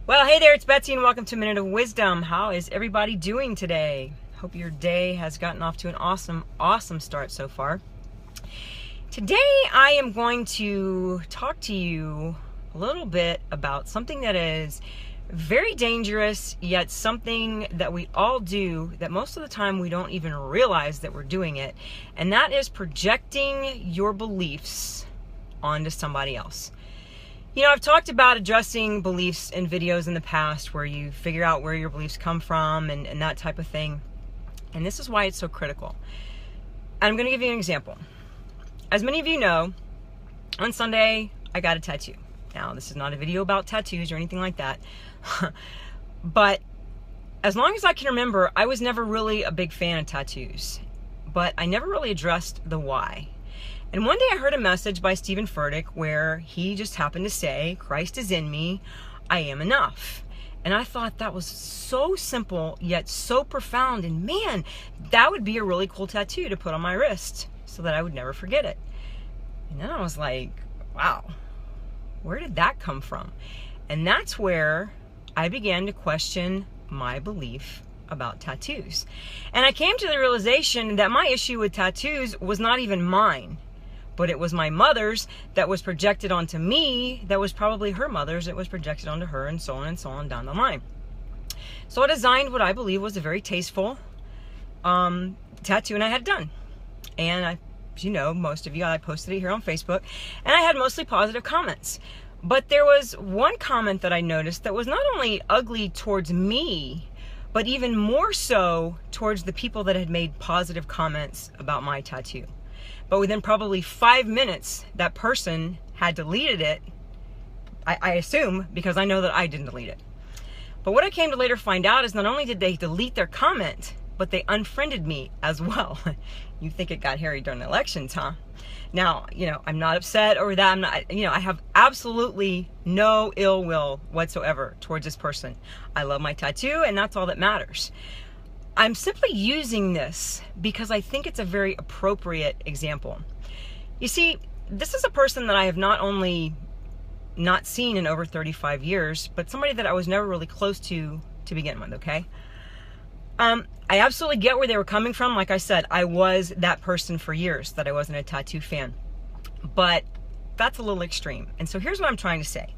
Well, hey there, it's Betsy and welcome to Minute of Wisdom. How is everybody doing today? Hope your day has gotten off to an awesome start so far. Today I am going to talk to you a little bit about something that is very dangerous, yet something that we all do that most of the time we don't even realize that we're doing it, and that is projecting your beliefs onto somebody else. You know, I've talked about addressing beliefs in videos in the past where you figure out where your beliefs come from and that type of thing. And this is why it's so critical. I'm going to give you an example. As many of you know, on Sunday, I got a tattoo. Now, this is not a video about tattoos or anything like that. But as long as I can remember, I was never really a big fan of tattoos. But I never really addressed the why. And one day I heard a message by Steven Furtick where he just happened to say, Christ is in me, I am enough. And I thought that was so simple, yet so profound. And man, that would be a really cool tattoo to put on my wrist so that I would never forget it. And then I was like, wow, where did that come from? And that's where I began to question my belief about tattoos. And I came to the realization that my issue with tattoos was not even mine, but it was my mother's that was projected onto me, that was probably her mother's that was projected onto her, and so on down the line. So I designed what I believe was a very tasteful tattoo, and I had it done. And as you know, most of you, I posted it here on Facebook, and I had mostly positive comments. But there was one comment that I noticed that was not only ugly towards me, but even more so towards the people that had made positive comments about my tattoo. But within probably 5 minutes, that person had deleted it, I assume, because I know that I didn't delete it. But what I came to later find out is not only did they delete their comment, but they unfriended me as well. You think it got hairy during the elections, huh? Now, I'm not upset over that. I have absolutely no ill will whatsoever towards this person. I love my tattoo, and that's all that matters. I'm simply using this because I think it's a very appropriate example. You see, this is a person that I have not only not seen in over 35 years, but somebody that I was never really close to begin with, okay? I absolutely get where they were coming from. Like I said, I was that person for years, that I wasn't a tattoo fan. But that's a little extreme. And so here's what I'm trying to say.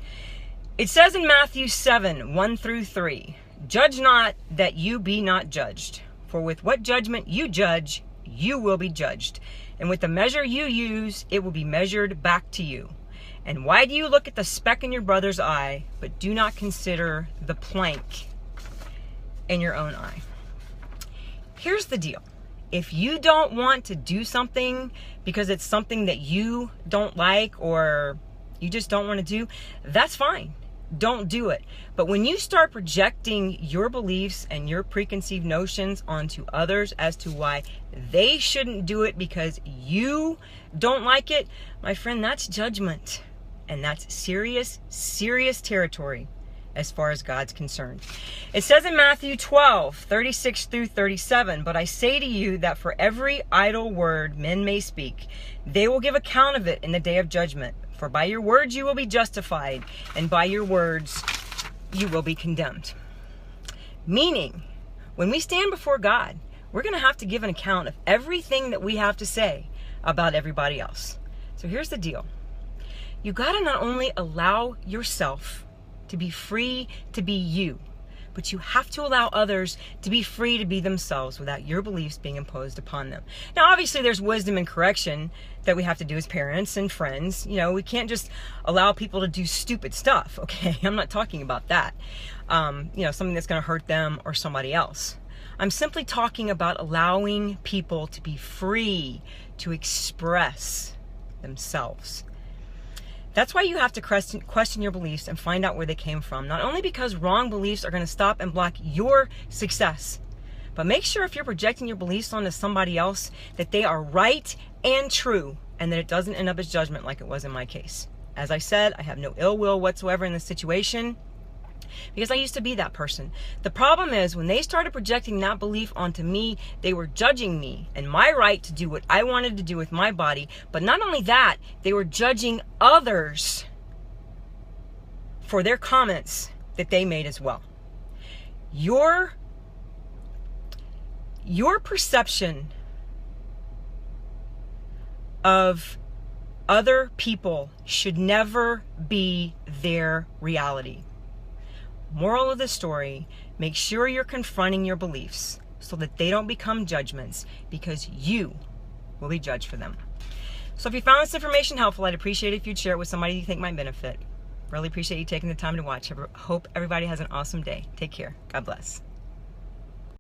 It says in Matthew 7, 1 through 3, judge not that you be not judged. For with what judgment you judge, you will be judged. And with the measure you use, it will be measured back to you. And why do you look at the speck in your brother's eye, but do not consider the plank in your own eye? Here's the deal. If you don't want to do something because it's something that you don't like or you just don't want to do, that's fine. Don't do it. But when you start projecting your beliefs and your preconceived notions onto others as to why they shouldn't do it because you don't like it, my friend, that's judgment. And that's serious territory as far as God's concerned. It says in Matthew 12, 36 through 37, but I say to you that for every idle word men may speak, they will give account of it in the day of judgment. For by your words you will be justified, and by your words you will be condemned. Meaning, when we stand before God, we're going to have to give an account of everything that we have to say about everybody else. So here's the deal. You got to not only allow yourself to be free to be you, but you have to allow others to be free to be themselves without your beliefs being imposed upon them. Now, obviously, there's wisdom and correction that we have to do as parents and friends. We can't just allow people to do stupid stuff, okay? I'm not talking about that. Something that's going to hurt them or somebody else. I'm simply talking about allowing people to be free to express themselves. That's why you have to question your beliefs and find out where they came from. Not only because wrong beliefs are going to stop and block your success, but make sure if you're projecting your beliefs onto somebody else that they are right and true and that it doesn't end up as judgment like it was in my case. As I said, I have no ill will whatsoever in this situation because I used to be that person. The problem is when they started projecting that belief onto me, they were judging me and my right to do what I wanted to do with my body. But not only that, they were judging others for their comments that they made as well. Your perception of other people should never be their reality. Moral of the story, make sure you're confronting your beliefs so that they don't become judgments, because you will be judged for them. So if you found this information helpful, I'd appreciate it if you'd share it with somebody you think might benefit. Really appreciate you taking the time to watch. Hope everybody has an awesome day. Take care. God bless.